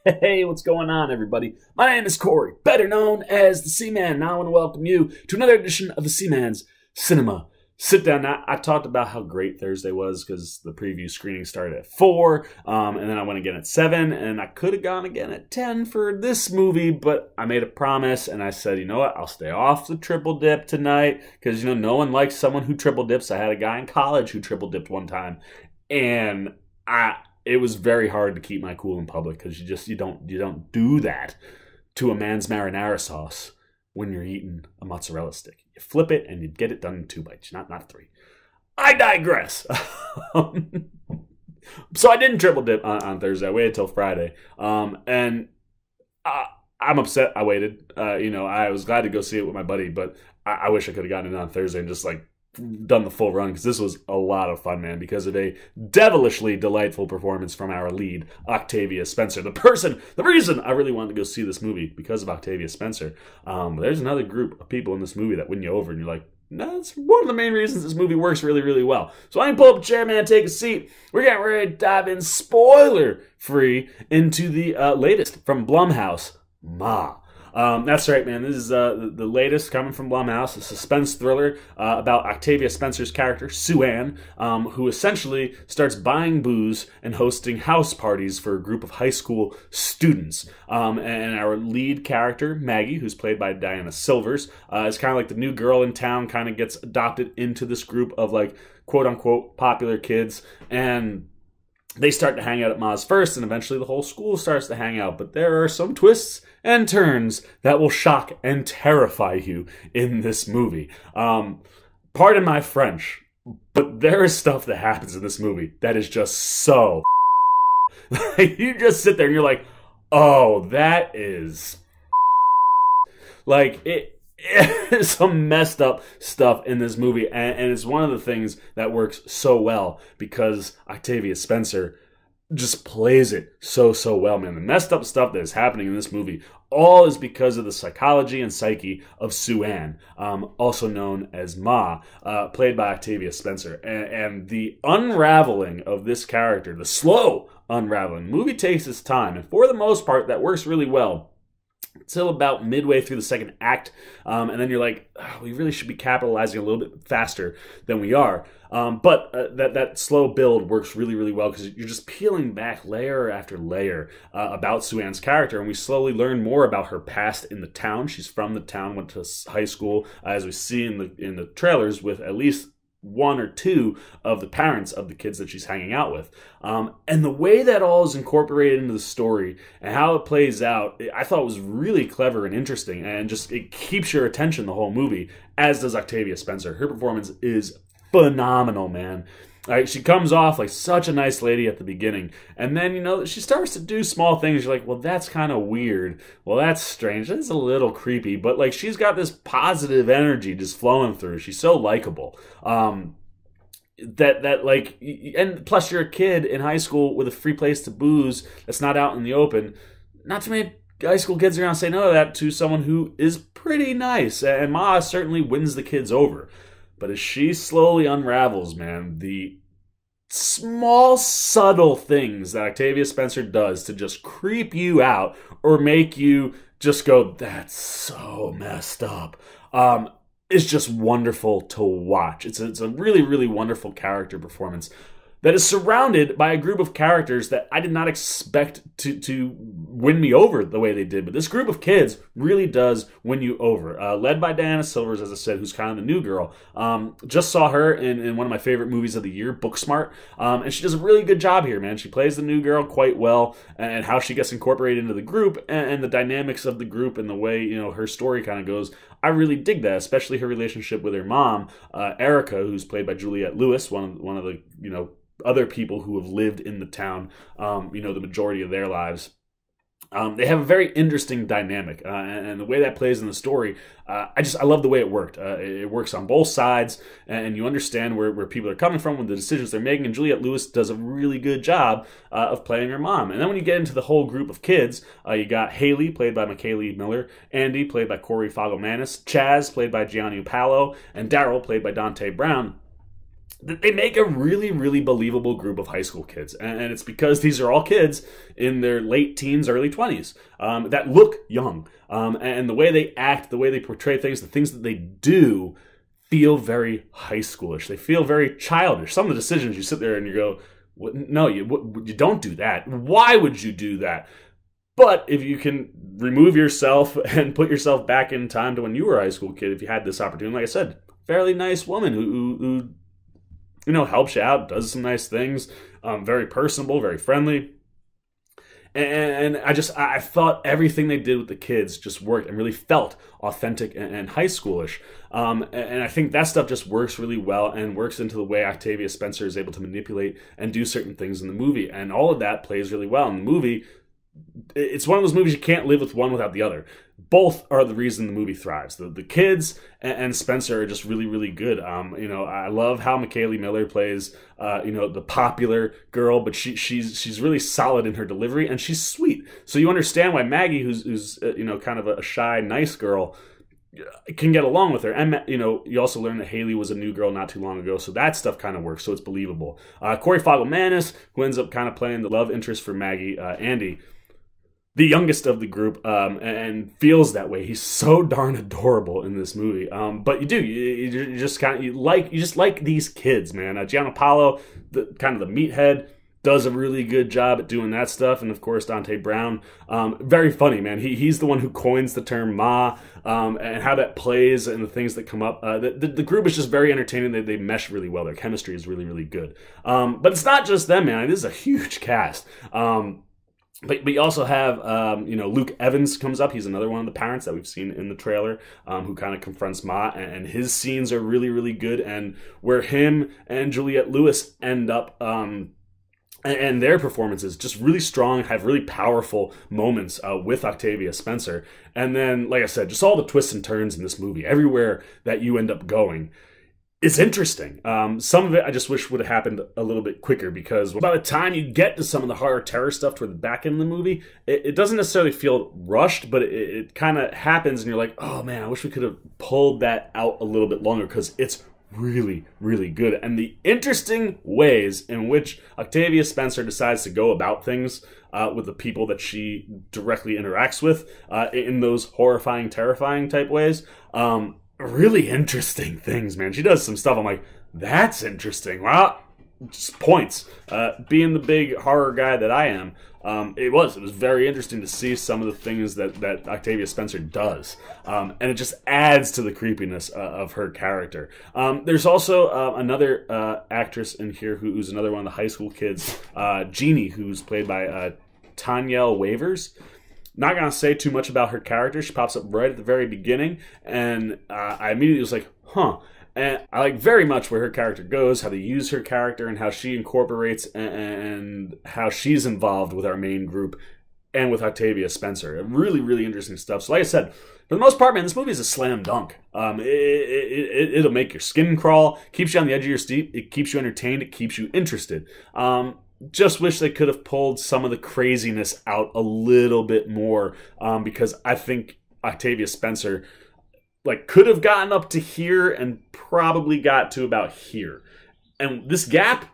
Hey, what's going on, everybody? My name is Corey, better known as the Seaman. Now I want to welcome you to another edition of the Seaman's Cinema Sit Down. Now, I talked about how great Thursday was because the preview screening started at 4, and then I went again at 7, and I could have gone again at 10 for this movie, but I made a promise, and I said, you know what, I'll stay off the triple dip tonight because, no one likes someone who triple dips. I had a guy in college who triple dipped one time, and it was very hard to keep my cool in public because you don't do that to a man's marinara sauce when you're eating a mozzarella stick. You flip it and you get it done in 2 bites, not 3. I digress. So I didn't triple dip on Thursday. I waited till Friday, and I'm upset. I waited. I was glad to go see it with my buddy, but I wish I could have gotten it on Thursday and just done the full run because this was a lot of fun, man, because of a devilishly delightful performance from our lead, Octavia Spencer. The reason I really wanted to go see this movie because of Octavia Spencer. There's another group of people in this movie that win you over and you're like, no, that's one of the main reasons this movie works really, really well. So I can pull up a chair, man, take a seat. We're getting ready to dive in spoiler-free into the latest from Blumhouse, Ma. That's right, man. This is the latest coming from Blumhouse, a suspense thriller about Octavia Spencer's character, Sue-Ann, who essentially starts buying booze and hosting house parties for a group of high school students. And our lead character, Maggie, who's played by Diana Silvers, is kind of like the new girl in town, kind of gets adopted into this group of, quote-unquote, popular kids, and they start to hang out at Ma's first, and eventually the whole school starts to hang out. But there are some twists and turns that will shock and terrify you in this movie. Pardon my French, but there is stuff that happens in this movie that is just so you just sit there and you're like, oh, that is there's some messed up stuff in this movie, and it's one of the things that works so well because Octavia Spencer just plays it so well, man. The messed up stuff that is happening in this movie all is because of the psychology and psyche of Sue-Ann, also known as Ma, played by Octavia Spencer. And the unraveling of this character, the slow unraveling, the movie takes its time, and for the most part, that works really well until about midway through the second act, and then you're like, oh, we really should be capitalizing a little bit faster than we are. But that slow build works really, really well because you're just peeling back layer after layer about Sue-Ann's character, and we slowly learn more about her past in the town. She's from the town, went to high school, as we see in the trailers, with at least one or two of the parents of the kids that she's hanging out with. And the way that all is incorporated into the story and how it plays out, I thought was really clever and interesting, and just it keeps your attention the whole movie, as does Octavia Spencer. Her performance is phenomenal, man. She comes off like such a nice lady at the beginning, and then, she starts to do small things. You're like, well, that's kind of weird. Well, that's strange. That's a little creepy, but she's got this positive energy just flowing through. She's so likable. And plus you're a kid in high school with a free place to booze that's not out in the open. Not too many high school kids are going to say no to that to someone who is pretty nice, and Ma certainly wins the kids over. But as she slowly unravels, man, the small, subtle things that Octavia Spencer does to just creep you out or make you just go, that's so messed up, is just wonderful to watch. It's a really, really wonderful character performance that is surrounded by a group of characters that I did not expect to win me over the way they did. But this group of kids really does win you over. Led by Diana Silvers, as I said, who's kind of the new girl. Just saw her in one of my favorite movies of the year, Booksmart. And she does a really good job here, man. She plays the new girl quite well, and how she gets incorporated into the group and the dynamics of the group and the way, her story kind of goes. I really dig that, especially her relationship with her mom, Erica, who's played by Juliette Lewis, one of the, other people who have lived in the town, the majority of their lives. They have a very interesting dynamic, and the way that plays in the story, I love the way it worked. It works on both sides, and you understand where people are coming from with the decisions they're making, and Juliette Lewis does a really good job of playing her mom. And then when you get into the whole group of kids, you got Haley, played by McKaylee Miller, Andy, played by Corey Fagomanis, Chaz, played by Gianni Palo, and Daryl, played by Dante Brown. they make a really, really believable group of high school kids. And it's because these are all kids in their late teens, early 20s that look young. And the way they act, the way they portray things, the things that they do feel very high schoolish. They feel very childish. Some of the decisions you sit there and you go, no, you don't do that. Why would you do that? But if you can remove yourself and put yourself back in time to when you were a high school kid, if you had this opportunity, like I said, fairly nice woman who helps you out, does some nice things, very personable, very friendly. And I thought everything they did with the kids just worked and really felt authentic and high schoolish. And I think that stuff just works really well and works into the way Octavia Spencer is able to manipulate and do certain things in the movie. And all of that plays really well in the movie. It's one of those movies you can't live with one without the other. Both are the reason the movie thrives. The kids and Spencer are just really, really good. I love how McKaylee Miller plays, the popular girl, but she's really solid in her delivery and she's sweet. So you understand why Maggie, who's kind of a shy, nice girl, can get along with her. And you also learn that Haley was a new girl not too long ago, so that stuff kind of works. So it's believable. Corey Fogel-Manis, who ends up kind of playing the love interest for Maggie, Andy, the youngest of the group, and feels that way. He's so darn adorable in this movie. But you just like these kids, man. Gianpaolo, the kind of the meathead, does a really good job at doing that stuff. And of course, Dante Brown, very funny, man. He's the one who coins the term Ma, and how that plays and the things that come up. The group is just very entertaining. They mesh really well. Their chemistry is really, really good. But it's not just them, man. This is a huge cast. But you also have, Luke Evans comes up. He's another one of the parents that we've seen in the trailer, who kind of confronts Ma, and his scenes are really, really good. And where him and Juliette Lewis end up, and their performances just really strong, have really powerful moments with Octavia Spencer. And then, like I said, just all the twists and turns in this movie, everywhere that you end up going. It's interesting. Some of it I just wish would have happened a little bit quicker, because by the time you get to some of the horror terror stuff toward the back end of the movie, it doesn't necessarily feel rushed, but it kind of happens and you're like, oh man, I wish we could have pulled that out a little bit longer, because it's really, really good. And the interesting ways in which Octavia Spencer decides to go about things with the people that she directly interacts with in those horrifying, terrifying type ways, really interesting things, man. She does some stuff I'm like, that's interesting. Wow. Just points. Being the big horror guy that I am, it was very interesting to see some of the things that Octavia Spencer does. And it just adds to the creepiness of her character. There's also another actress in here who's another one of the high school kids, Jeannie, who's played by Tanyelle Wavers. Not going to say too much about her character. She pops up right at the very beginning, and I immediately was like, huh. And I like very much where her character goes, how they use her character, and how she incorporates and how she's involved with our main group and with Octavia Spencer. Really, really interesting stuff. So like I said, for the most part, man, this movie is a slam dunk. It'll make your skin crawl, keeps you on the edge of your seat, it keeps you entertained, it keeps you interested. Just wish they could have pulled some of the craziness out a little bit more, because I think Octavia Spencer could have gotten up to here and probably got to about here. And this gap,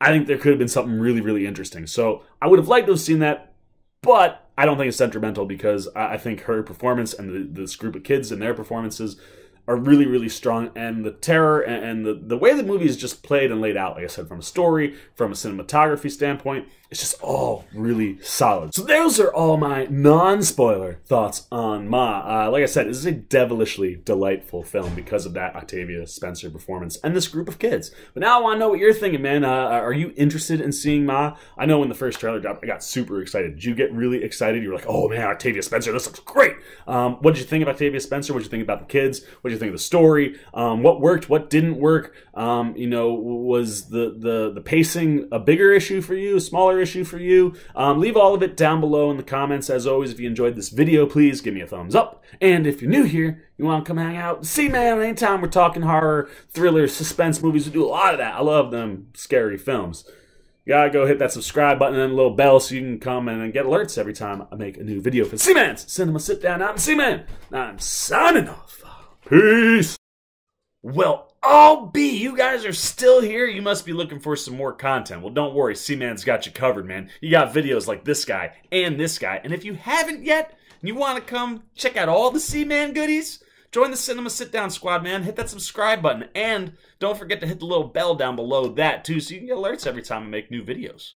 I think there could have been something really, really interesting. So I would have liked to have seen that, but I don't think it's detrimental, because I think her performance and this group of kids and their performances are really, really strong, and the terror and the way the movie is just played and laid out, like I said, from a story, from a cinematography standpoint, it's just all really solid. So those are all my non-spoiler thoughts on Ma. Like I said, this is a devilishly delightful film because of that Octavia Spencer performance and this group of kids. But now I want to know what you're thinking, man. Are you interested in seeing Ma? I know when the first trailer dropped, I got super excited. Did you get really excited? You were like, oh man, Octavia Spencer, this looks great. What did you think of Octavia Spencer? What did you think about the kids? What did you think of the story? What worked? What didn't work? Was the pacing a bigger issue for you? A smaller issue for you? Leave all of it down below in the comments. As always, if you enjoyed this video, please give me a thumbs up. And if you're new here, you want to come hang out, see, man, anytime we're talking horror, thrillers, suspense movies, we do a lot of that. I love them scary films. You gotta go hit that subscribe button and a little bell so you can come and get alerts every time I make a new video for C-Man's Cinema Sit Down. I'm C-Man. I'm signing off. Peace. Well, Oh, B, you guys are still here? You must be looking for some more content. Well, don't worry, C-Man's got you covered, man. You got videos like this guy, and if you haven't yet, and you want to come check out all the C-Man goodies, join the Cinema Sit-Down Squad, man. Hit that subscribe button, and don't forget to hit the little bell down below that, too, so you can get alerts every time I make new videos.